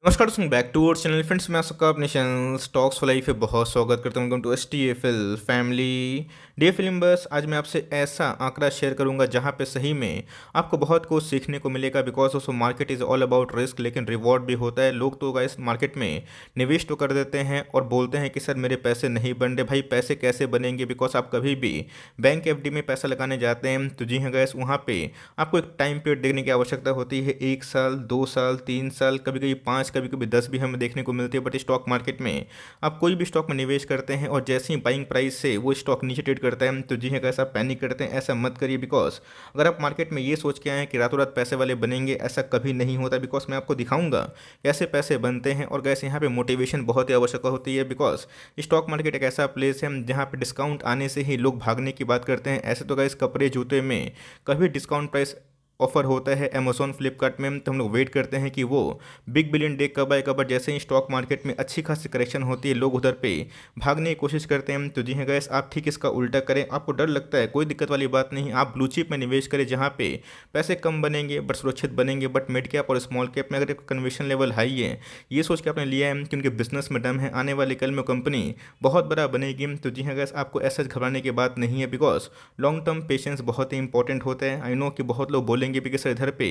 नमस्कार दोस्तों, back to our channel friends. मैं सबका अपने चैनल स्टॉक्स फॉर लाइफ पे बहुत स्वागत करता हूँ। Welcome to STFL family day film. बस आज मैं आपसे ऐसा आंकड़ा शेयर करूंगा जहां पे सही में आपको बहुत कुछ सीखने को मिलेगा। Because also market is all about risk, लेकिन रिवॉर्ड भी होता है। लोग तो गाइस मार्केट में निवेश तो कर देते हैं और बोलते हैं कि सर मेरे पैसे नहीं बन रहे। भाई पैसे कैसे बनेंगे? बिकॉज आप कभी भी बैंक FD में पैसा लगाने जाते हैं तो जी हाँ गैस, वहाँ पे आपको एक टाइम पीरियड देखने की आवश्यकता होती है। 1 साल, 2 साल, 3 साल, कभी कभी 5, कभी कभी 10 भी हमें देखने को मिलती है। बट स्टॉक मार्केट में आप कोई भी स्टॉक में निवेश करते हैं और जैसे ही बाइंग प्राइस से वो स्टॉक नीचे ट्रेड करता है तो जी हाँ ऐसा पैनिक करते हैं। ऐसा मत करिए। बिकॉज अगर आप मार्केट में ये सोच के आए हैं कि रातों रात पैसे वाले बनेंगे, ऐसा कभी नहीं होता। बिकॉज मैं आपको दिखाऊंगा कैसे पैसे बनते हैं और कैसे यहाँ पे मोटिवेशन बहुत ही आवश्यक होती है। बिकॉज स्टॉक मार्केट एक ऐसा प्लेस है जहाँ पे डिस्काउंट आने से ही लोग भागने की बात करते हैं। ऐसे तो गाइस कपड़े जूते में कभी डिस्काउंट प्राइस ऑफर होता है अमेजोन फ्लिपकार्ट में, तो हम लोग वेट करते हैं कि वो बिग बिलियन डे कब आएगा। बट जैसे ही स्टॉक मार्केट में अच्छी खासी करेक्शन होती है, लोग उधर पे भागने की कोशिश करते हैं। तो जी हाँ गैस, आप ठीक इसका उल्टा करें। आपको डर लगता है, कोई दिक्कत वाली बात नहीं। आप ब्लू चिप में निवेश करें जहाँ पे पैसे कम बनेंगे बट सुरक्षित बनेंगे। बट मिड कैप और स्मॉल कैप में अगर कन्वेशन लेवल हाई है, ये सोच के आपने लिया है कि उनके बिजनेस में दम है, आने वाले कल में कंपनी बहुत बड़ा बनेगी, तो जी हाँ गैस, आपको ऐसा घबराने की बात नहीं है। बिकॉज लॉन्ग टर्म पेशेंस बहुत ही इंपॉर्टेंट होता है। आई नो कि बहुत लोग बोलेंगे भी कि सर इधर पे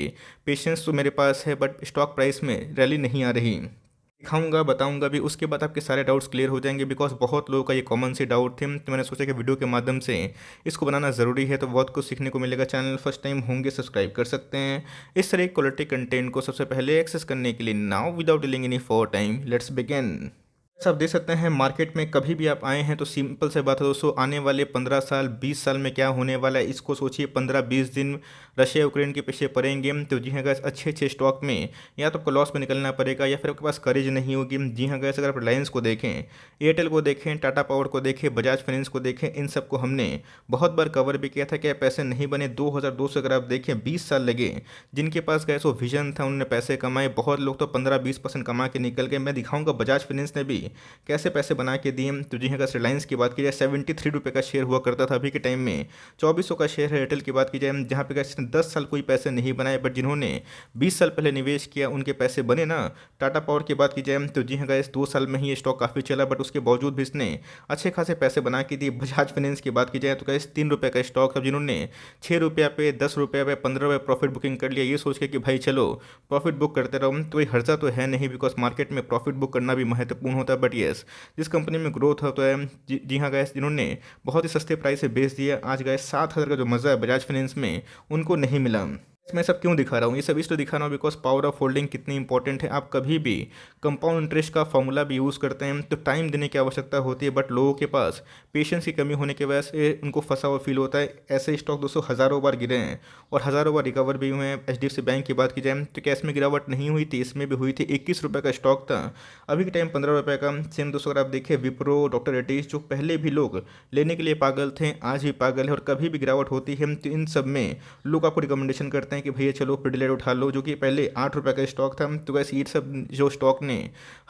पेशेंस तो मेरे पास है बट स्टॉक प्राइस में रैली नहीं आ रही। दिखाऊंगा, बताऊंगा भी, उसके बाद आपके सारे डाउट्स क्लियर हो जाएंगे। बिकॉज बहुत लोगों का ये कॉमन सी डाउट थे, तो मैंने सोचा कि वीडियो के माध्यम से इसको बनाना ज़रूरी है, तो बहुत कुछ सीखने को मिलेगा। चैनल फर्स्ट टाइम होंगे सब्सक्राइब कर सकते हैं इस तरह क्वालिटी कंटेंट को सबसे पहले एक्सेस करने के लिए। Now without delaying any for time, let's begin. आप देख सकते हैं मार्केट में कभी भी आप आए हैं तो सिंपल से बात है दोस्तों, आने वाले 15 साल 20 साल में क्या होने वाला है इसको सोचिए। 15-20 दिन रशिया यूक्रेन के पीछे पड़ेंगे तो जी हाँ गैस, अच्छे अच्छे स्टॉक में या तो आपको लॉस में निकलना पड़ेगा या फिर आपके पास करेज नहीं होगी। जी हाँ गैस, अगर आप रिलायंस को देखें, एयरटेल को देखें, टाटा पावर को देखें, बजाज फाइनेंस को देखें, इन सबको हमने बहुत बार कवर भी किया था। क्या पैसे नहीं बने? 2002 से अगर आप देखें 20 साल लगे। जिनके पास गैस वो विजन था उन्होंने पैसे कमाए। बहुत लोग तो 15-20% कमा के निकल गए। मैं दिखाऊंगा बजाज फाइनेंस ने भी कैसे पैसे बना के दिए। तो जी हाँ, अगर रिलायंस की बात की जाए 73 रुपये का शेयर हुआ करता था, अभी के टाइम में 2400 का शेयर है। एयरटेल की बात की जाए जहाँ पे इसने 10 साल कोई पैसे नहीं बनाए, बट जिन्होंने 20 साल पहले निवेश किया उनके पैसे बने ना। टाटा पावर की बात की जाए तो जी हाँ गाइस, 2 साल में ही ये स्टॉक काफ़ी चला, बट उसके बावजूद भी इसने अच्छे खासे पैसे बना के दिए। बजाज फाइनेंस की बात की जाए तो गाइस 3 रुपये का स्टॉक था, जिन्होंने 6 रुपया पे, 10 रुपये पे, 15 रुपये प्रॉफिट बुकिंग कर लिया। ये सोच के कि भाई चलो प्रॉफिट बुक करते रहो, तो ये हर्जा तो है नहीं। बिकॉज मार्केट में प्रॉफिट बुक करना भी महत्वपूर्ण होता है। बट येस, जिस कंपनी में ग्रोथ होता है, जी हाँ गैस, जिन्होंने बहुत ही सस्ते प्राइस से बेच दिया, आज गए 7,000 का जो मज़ा है बजाज फाइनेंस में, उनको नहीं मिला। मैं सब क्यों दिखा रहा हूँ? ये सब इसलिए दिखा रहा हूँ बिकॉज पावर ऑफ होल्डिंग कितनी इंपॉर्टेंट है। आप कभी भी कंपाउंड इंटरेस्ट का फॉर्मूला भी यूज़ करते हैं तो टाइम देने की आवश्यकता होती है, बट लोगों के पास पेशेंस की कमी होने की वजह से उनको फंसा हुआ फील होता है। ऐसे स्टॉक दोस्तों हज़ारों बार गिरे हैं और हज़ारों बार रिकवर भी हुए हैं। HDFC बैंक की बात की जाए तो क्या इसमें गिरावट नहीं हुई थी? इसमें भी हुई थी। 21 रुपये का स्टॉक था, अभी के टाइम 15 रुपये का। सेम दोस्तों अगर आप देखें विप्रो, डॉक्टर रेड्डीज, जो पहले भी लोग लेने के लिए पागल थे, आज भी पागल है। और कभी भी गिरावट होती है तो इन सब में लोग आपको रिकमेंडेशन करते हैं कि भैया चलो पिडिलेट उठा लो, जो कि पहले 8 रुपये का स्टॉक था। तो वैसे ये सब जो स्टॉक ने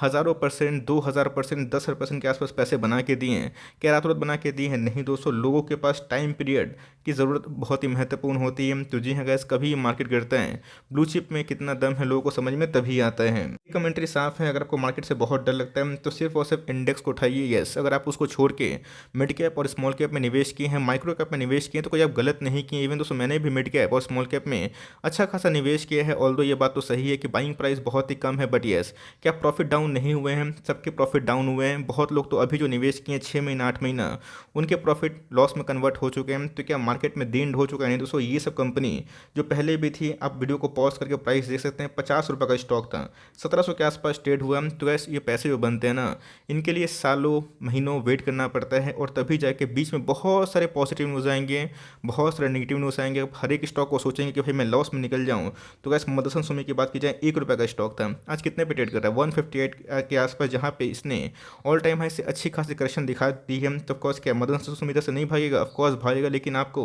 हज़ारों परसेंट, 2000%, 10% के आसपास पैसे बना के दिए हैं, क्या रातों रात बना के दिए हैं? नहीं दोस्तों, लोगों के पास टाइम पीरियड की ज़रूरत बहुत ही महत्वपूर्ण होती है। तो जी हाँ गैस, कभी मार्केट गिरता है, ब्लू चिप में कितना दम है लोगों को समझ में तभी आता है। कमेंट्री साफ है, अगर आपको मार्केट से बहुत डर लगता है तो सिर्फ और सिर्फ इंडेक्स को उठाइए। यस, अगर आप उसको छोड़ के मिड कैप और स्मॉल कैप में निवेश किए हैं, माइक्रो कैप में निवेश किए हैं, तो कोई आप गलत नहीं किए। इवन दोस्तों मैंने भी मिड कैप और स्मॉल कैप में अच्छा खासा निवेश किया है। ऑल्दो ये बात तो सही है कि बाइंग प्राइस बहुत ही कम है, बट यस, क्या प्रॉफिट डाउन नहीं हुए हैं? सबके प्रॉफिट डाउन हुए हैं। बहुत लोग तो अभी जो निवेश किए 6 महीना 8 महीना, उनके प्रॉफिट लॉस में कन्वर्ट हो चुके हैं। तो क्या मार्केट में दिन हो चुका है? नहीं दोस्तों, ये सब कंपनी जो पहले भी थी, आप वीडियो को पॉज करके प्राइस देख सकते हैं। 50 रुपये का स्टॉक था, 1700 के आसपास ट्रेड हुआ। तो वैसे ये पैसे जो बनते हैं ना, इनके लिए सालों महीनों वेट करना पड़ता है और तभी जाके बीच में बहुत सारे पॉजिटिव न्यूज़ आएंगे, बहुत सारे नेगेटिव न्यूज़ आएंगे। हर एक स्टॉक को सोचेंगे कि भाई मैं लॉस में निकल जाऊँ। तो गैस मदरसन सुमी की बात की जाए, 1 रुपये का स्टॉक था, आज कितने पे ट्रेड कर रहा है? 158 के आसपास, जहाँ पे इसने ऑल टाइम हाई से अच्छी खासी करेक्शन दिखा दी है। तो ऑफकोर्स क्या मदरसन सुमी से नहीं भागेगा? ऑफकोर्स भागेगा, लेकिन आपको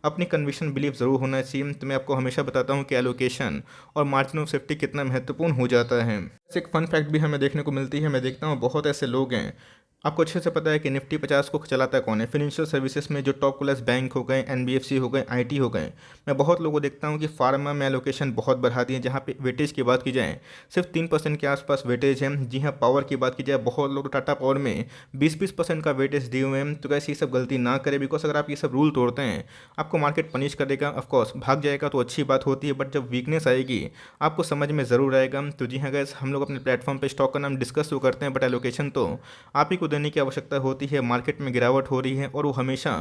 अपनी कन्विक्शन बिलीव ज़रूर होना चाहिए। तो मैं आपको हमेशा बताता हूँ कि एलोकेशन और मार्जिन ऑफ सेफ्टी कितना महत्वपूर्ण हो जाता है। एक फन फैक्ट भी हमें देखने को मिलती है। मैं देखता हूँ बहुत ऐसे लोग हैं आपको अच्छे से पता है कि निफ्टी 50 को चलाता कौन है। फाइनेंशियल सर्विसेज में जो टॉप क्लास बैंक हो गए, एनबीएफसी हो गए, आईटी हो गए। मैं बहुत लोगों को देखता हूँ कि फार्मा में एलोकेशन बहुत बढ़ा दिए, जहाँ पे वेटेज की बात की जाए सिर्फ 3% के आसपास वेटेज है। जी हाँ, पावर की बात की जाए बहुत लोग टाटा पावर में 20-20% का वेटेज दिए हुए हैं। तो कैसे ये सब गलती ना करें, बिकॉज अगर आप ये सब रूल तोड़ते हैं आपको मार्केट पनिश करेगा। ऑफकोर्स भाग जाएगा तो अच्छी बात होती है, बट जब वीकनेस आएगी आपको समझ में ज़रूर आएगा। तो जी हाँ गैस, हम लोग अपने प्लेटफॉर्म पे स्टॉक का नाम डिस्कस तो करते हैं, बट एलोकेशन तो आप ही को देने की आवश्यकता होती है। मार्केट में गिरावट हो रही है और वो हमेशा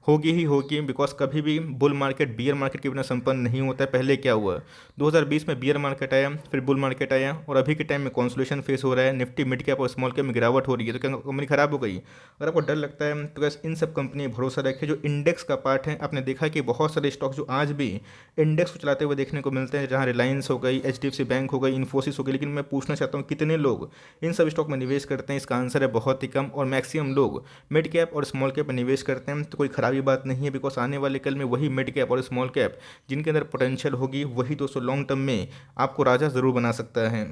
होगी ही होगी, बिकॉज कभी भी बुल मार्केट बियर मार्केट के बिना संपन्न नहीं होता है। पहले क्या हुआ, 2020 में बियर मार्केट आया, फिर बुल मार्केट आया, और अभी के टाइम में कॉन्सोलेशन फेस हो रहा है। निफ्टी मिड कैप और स्मॉल कैप में गिरावट हो रही है, तो क्या कंपनी खराब हो गई? अगर आपको डर लगता है तो बस इन सब कंपनी भरोसा रखे जो इंडेक्स का पार्ट है। आपने देखा कि बहुत सारे स्टॉक जो आज भी इंडेक्स को चलाते हुए देखने को मिलते हैं, जहाँ रिलायंस हो गई, एचडीएफसी बैंक हो गई, इन्फोसिस हो गई। लेकिन मैं पूछना चाहता हूँ कितने लोग इन सब स्टॉक में निवेश करते हैं? इसका आंसर है बहुत ही कम, और मैक्सिमम लोग मिड कैप और स्मॉल कैप में निवेश करते हैं। तो कोई खराबी बात नहीं है, बिकॉज आने वाले कल में वही मिड कैप और स्मॉल कैप जिनके अंदर पोटेंशियल होगी, वही दोस्तों लॉन्ग टर्म में आपको राजा ज़रूर बना सकता है।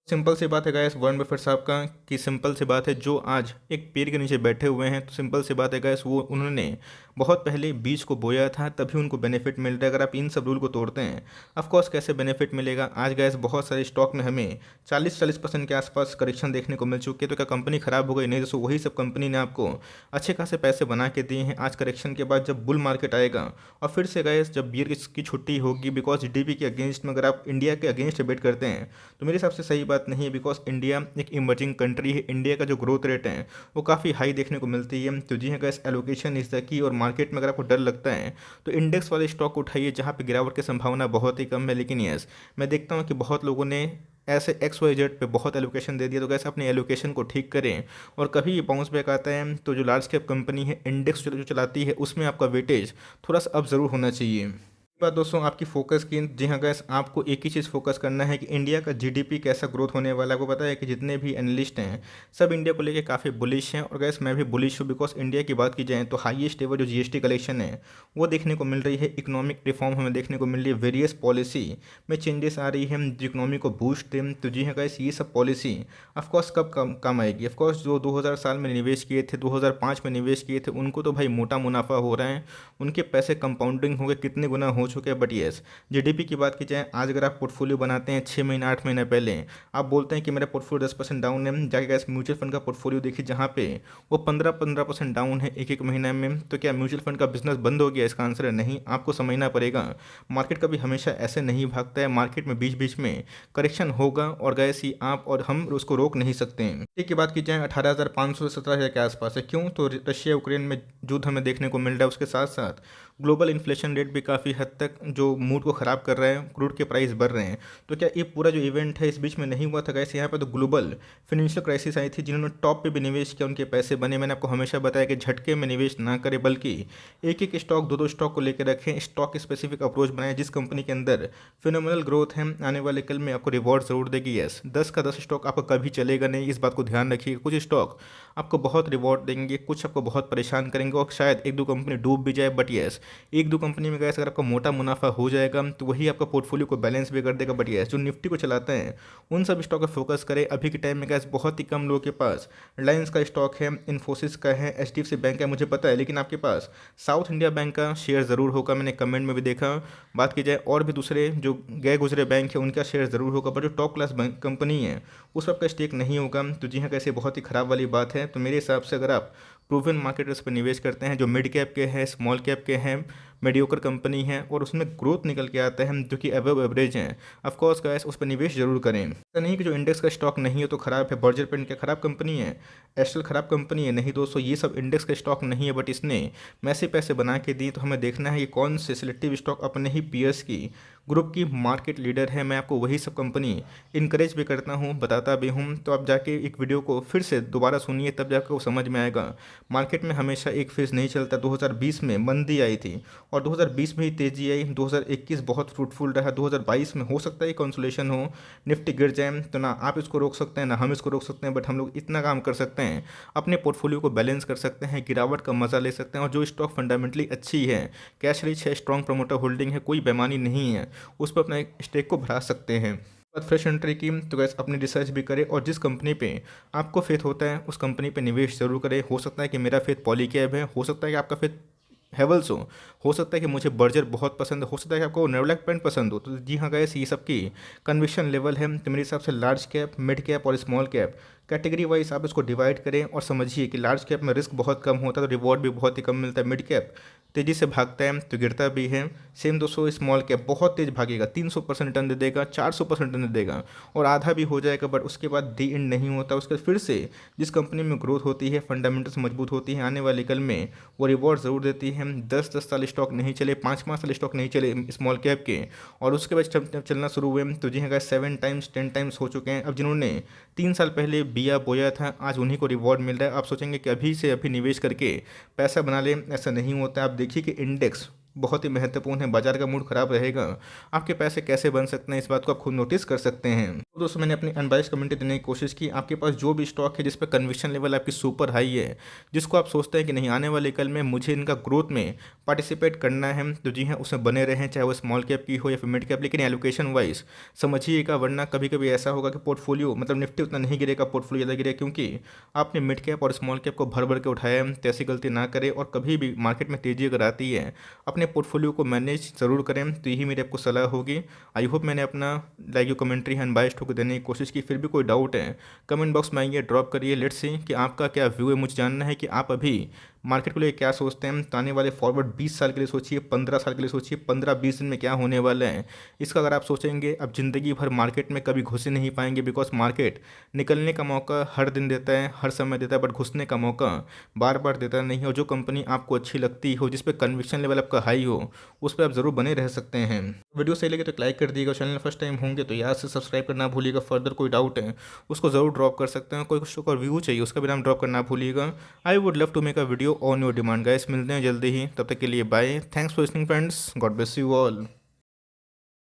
सिंपल सी बात है गाइस वॉरेन बफेट साहब का, कि सिंपल सी बात है, जो आज एक पेड़ के नीचे बैठे हुए हैं, तो सिंपल सी बात है गाइस, वो उन्होंने बहुत पहले बीज को बोया था, तभी उनको बेनिफिट मिल रहा है। अगर आप इन सब रूल को तोड़ते हैं, ऑफ कोर्स कैसे बेनिफिट मिलेगा? आज गाइस बहुत सारे स्टॉक में हमें 40% के आसपास करेक्शन देखने को मिल चुकी है। तो क्या कंपनी खराब हो गई? नहीं दोस्तों, वही सब कंपनी ने आपको अच्छे खासे पैसे बना के दिए हैं। आज करेक्शन के बाद जब बुल मार्केट आएगा और फिर से गाइस जब बियर की छुट्टी होगी, बिकॉज जीडीपी के अगेंस्ट में अगर आप इंडिया के अगेंस्ट डिबेट करते हैं तो मेरे हिसाब से सही बात नहीं है, बिकॉज इंडिया एक इमर्जिंग कंट्री है। इंडिया का जो ग्रोथ रेट है वो काफ़ी हाई देखने को मिलती है। तो जी हाँ gas, allocation is the key. और मार्केट में अगर आपको डर लगता है तो इंडेक्स वाले स्टॉक उठाइए, जहाँ पे गिरावट की संभावना बहुत ही कम है। लेकिन यस, मैं देखता हूँ कि बहुत लोगों ने ऐसे एक्स वाई जेड पे बहुत एलोकेशन दे दिया। तो कैसे अपने एलोकेशन को ठीक करें, और कभी बाउंस बैक आता है तो जो लार्ज कैप कंपनी है इंडेक्स जो चलाती है उसमें आपका वेटेज थोड़ा सा अब ज़रूर होना चाहिए। बात दोस्तों आपकी फोकस की, जी हाँ गैस, आपको एक ही चीज़ फोकस करना है कि इंडिया का जीडीपी कैसा ग्रोथ होने वाला है। आपको पता है कि जितने भी एनालिस्ट हैं सब इंडिया को लेके काफ़ी बुलिश हैं, और गैस मैं भी बुलिश हूँ, बिकॉज इंडिया की बात की जाए तो हाईएस्ट एवर जो जीएसटी कलेक्शन है वो देखने को मिल रही है। इकोनॉमिक रिफॉर्म हमें देखने को मिल रही है, वेरियस पॉलिसी में चेंजेस आ रही है जो इकोनॉमी को बूस्ट दें। तो जी हाँ गैस, ये सब पॉलिसी ऑफकोर्स कब काम आएगी? ऑफकोर्स जो 2000 साल में निवेश किए थे, 2005 में निवेश किए थे, उनको तो भाई मोटा मुनाफा हो रहा है, उनके पैसे कंपाउंडिंग हो गए, कितने गुना हो चुके हैं। बट येस, जीडीपी की बात की जाए, आज अगर आप पोर्टफोलियो बनाते हैं 6 महीने 8 महीने पहले, आप बोलते हैं कि मेरा पोर्टफोलियो 10% डाउन है, जाके गैस म्यूचुअल फंड का पोर्टफोलियो देखिए जहाँ पे वो 15% डाउन है एक एक महीने में। तो क्या म्यूचुअल फंड का बिजनेस बंद हो गया? इसका आंसर है नहीं। आपको समझना पड़ेगा मार्केट कभी हमेशा ऐसे नहीं भागता है, मार्केट में बीच बीच में करेक्शन होगा, और गैस ही आप और हम उसको रोक नहीं सकते हैं। एक की बात की जाए 18,500 से 17,000 के आसपास है। क्यों? तो रशिया यूक्रेन में युद्ध हमें देखने को मिल रहा है, उसके साथ साथ ग्लोबल इन्फ्लेशन रेट भी काफ़ी हद तक जो मूड को ख़राब कर रहा है, क्रूड के प्राइस बढ़ रहे हैं। तो क्या ये पूरा जो इवेंट है इस बीच में नहीं हुआ था गैस? यहाँ पे तो ग्लोबल फाइनेंशियल क्राइसिस आई थी, जिन्होंने टॉप पे भी निवेश किया उनके पैसे बने। मैंने आपको हमेशा बताया कि झटके में निवेश ना करें, बल्कि एक एक स्टॉक दो दो स्टॉक को लेकर रखें, स्टॉक स्पेसिफिक अप्रोच बनाएं। जिस कंपनी के अंदर फिनोमिनल ग्रोथ है, आने वाले कल में आपको रिवॉर्ड जरूर देगी। यस, 10 का 10 स्टॉक आपका कभी चलेगा नहीं, इस बात को ध्यान रखिए। कुछ स्टॉक आपको बहुत रिवॉर्ड देंगे, कुछ आपको बहुत परेशान करेंगे, और शायद एक दो कंपनी डूब भी जाए। बट यस, एक दो कंपनी में गैस अगर आपका मोटा मुनाफा हो जाएगा तो वही आपका पोर्टफोलियो को बैलेंस भी कर देगा। बट यस, जो निफ्टी को चलाते हैं उन सब स्टॉक पर फोकस करें। अभी के टाइम में गैस बहुत ही कम लोगों के पास रिलायंस का स्टॉक है, इन्फोसिस का है, एचडीएफसी बैंक है, मुझे पता है। लेकिन आपके पास साउथ इंडिया बैंक का शेयर ज़रूर होगा, मैंने कमेंट में भी देखा। बात की जाए और भी दूसरे जो गए गुजरे बैंक है उनका शेयर ज़रूर होगा, पर जो टॉप क्लास बैंक कंपनी है उस पर आपका स्टेक नहीं होगा। तो जी हाँ, कैसे बहुत ही ख़राब वाली बात है। तो मेरे हिसाब से अगर आप प्रूवन मार्केटर्स पर निवेश करते हैं जो मिड कैप के हैं, स्मॉल कैप के हैं, मीडियोकर कंपनी है, और उसमें ग्रोथ निकल के आता है जो कि अबव एवरेज हैं, ऑफकोर्स गाइस उस पर निवेश जरूर करें। ऐसा नहीं कि जो इंडेक्स का स्टॉक नहीं है तो खराब है। बर्जर पेंट क्या खराब कंपनी है? एस्ट्रल खराब कंपनी है? नहीं दोस्तों, ये सब इंडेक्स का स्टॉक नहीं है, बट इसने मैसे पैसे बना के दी। तो हमें देखना है कि कौन से सिलेक्टिव स्टॉक अपने ही पीएस की ग्रुप की मार्केट लीडर है। मैं आपको वही सब कंपनी इनकरेज भी करता हूँ, बताता भी हूँ। तो आप जाके एक वीडियो को फिर से दोबारा सुनिए, तब जाकर वो समझ में आएगा। मार्केट में हमेशा एक फेज नहीं चलता। 2020 में मंदी आई थी और 2020 में ही तेज़ी आई। 2021 बहुत फ्रूटफुल रहा। 2022 में हो सकता है कंसोलेशन हो, निफ्टी गिर जाए, तो ना आप इसको रोक सकते हैं ना हम इसको रोक सकते हैं। बट हम लोग इतना काम कर सकते हैं, अपने पोर्टफोलियो को बैलेंस कर सकते हैं, गिरावट का मजा ले सकते हैं। और जो स्टॉक फंडामेंटली अच्छी है, कैश रिच है, स्ट्रॉन्ग प्रमोटर होल्डिंग है, कोई बेईमानी नहीं है, उस पर अपना स्टेक को बढ़ा सकते हैं। बाद फ्रेश एंट्री की तो गैस अपनी रिसर्च भी करें और जिस कंपनी पे आपको फेथ होता है उस कंपनी पे निवेश जरूर करें। हो सकता है कि मेरा फेथ पॉलीकैब है, हो सकता है कि आपका फेथ हैवल्स हो सकता है कि मुझे बर्जर बहुत पसंद हो सकता है कि आपको नेरोलैक पेंट पसंद हो। तो जी हाँ गैस, ये सब की कन्विक्शन लेवल है। तो मेरे हिसाब से लार्ज कैप, मिड कैप और स्मॉल कैप कैटेगरी वाइज आप इसको डिवाइड करें और समझिए कि लार्ज कैप में रिस्क बहुत कम होता है तो रिवॉर्ड भी बहुत ही कम मिलता है। मिड कैप तेज़ी से भागता है तो गिरता भी है। सेम दोस्तों स्मॉल कैप बहुत तेज़ भागेगा, 300% रिटर्न दे देगा, 400% रिटर्न दे देगा और आधा भी हो जाएगा, बट उसके बाद दी एंड नहीं होता। उसके बाद फिर से जिस कंपनी में ग्रोथ होती है, फंडामेंटल्स मजबूत होती है, आने वाले कल में वो रिवॉर्ड ज़रूर देती है। 10-10 साल स्टॉक नहीं चले, 5-5 साल स्टॉक नहीं चले स्मॉल कैप के, और उसके बाद जब चलना शुरू हुए तो जी हाँ 7 टाइम्स 10 टाइम्स हो चुके हैं। अब जिन्होंने 3 साल पहले बिया बोया था आज उन्हीं को रिवॉर्ड मिल रहा है। आप सोचेंगे कि अभी से अभी निवेश करके पैसा बना ले, ऐसा नहीं होता। आप देखिए कि इंडेक्स बहुत ही महत्वपूर्ण है, बाजार का मूड खराब रहेगा, आपके पैसे कैसे बन सकते हैं इस बात को आप खुद नोटिस कर सकते हैं। तो दोस्तों मैंने अपनी अनबाइस्ड कमेंट देने की कोशिश की। आपके पास जो भी स्टॉक है जिस पर कन्विक्शन लेवल आपकी सुपर हाई है, जिसको आप सोचते हैं कि नहीं आने वाले कल में मुझे इनका ग्रोथ में पार्टिसिपेट करना है, तो जी हाँ उसमें बने रहें, चाहे वो स्मॉल कैप की हो या फिर मिड कैप, लेकिन एलोकेशन वाइज समझिएगा, वरना कभी कभी ऐसा होगा कि पोर्टफोलियो मतलब निफ्टी उतना नहीं गिरेगा, पोर्टफोलियो ज़्यादा गिरेगा, क्योंकि आपने मिड कैप और स्मॉल कैप को भर भर के उठाया है। तो ऐसी गलती ना करें और कभी भी मार्केट में तेज़ी अगर आती है अपने पोर्टफोलियो को मैनेज ज़रूर करें। तो यही मेरी आपको सलाह होगी। आई होप मैंने अपना लाइक यू कमेंट्री है अनबाइस्ड होकर देने की कोशिश की। फिर भी कोई डाउट है कमेंट बॉक्स में आइए, ड्रॉप करिए। लेट्स सी कि आपका क्या व्यू है, मुझे जानना है कि आप अभी मार्केट को लेकर क्या सोचते हैं। तो आने वाले फॉरवर्ड 20 साल के लिए सोचिए, 15 साल के लिए सोचिए, 15-20 दिन में क्या होने वाला है इसका अगर आप सोचेंगे, अब ज़िंदगी भर मार्केट में कभी घुस ही नहीं पाएंगे, बिकॉज मार्केट निकलने का मौका हर दिन देता है, हर समय देता है, बट घुसने का मौका बार बार देता नहीं। और जो कंपनी आपको अच्छी लगती हो, जिस पे कन्विक्शन लेवल आपका हाई हो, उस पर आप ज़रूर बने रह सकते हैं। वीडियो सही लगे तो लाइक कर दिएगा, चैनल फर्स्ट टाइम होंगे तो याद से सब्सक्राइब करना भूलिएगा। फर्दर कोई डाउट है उसको ज़रूर ड्रॉप कर सकते हैं, कोई कुछ और व्यू चाहिए उसका भी नाम ड्रॉप करना भूलिएगा। I would love to make a video on your demand guys. मिलते हैं जल्दी ही, तब तक के लिए bye. Thanks for listening friends, God bless you all.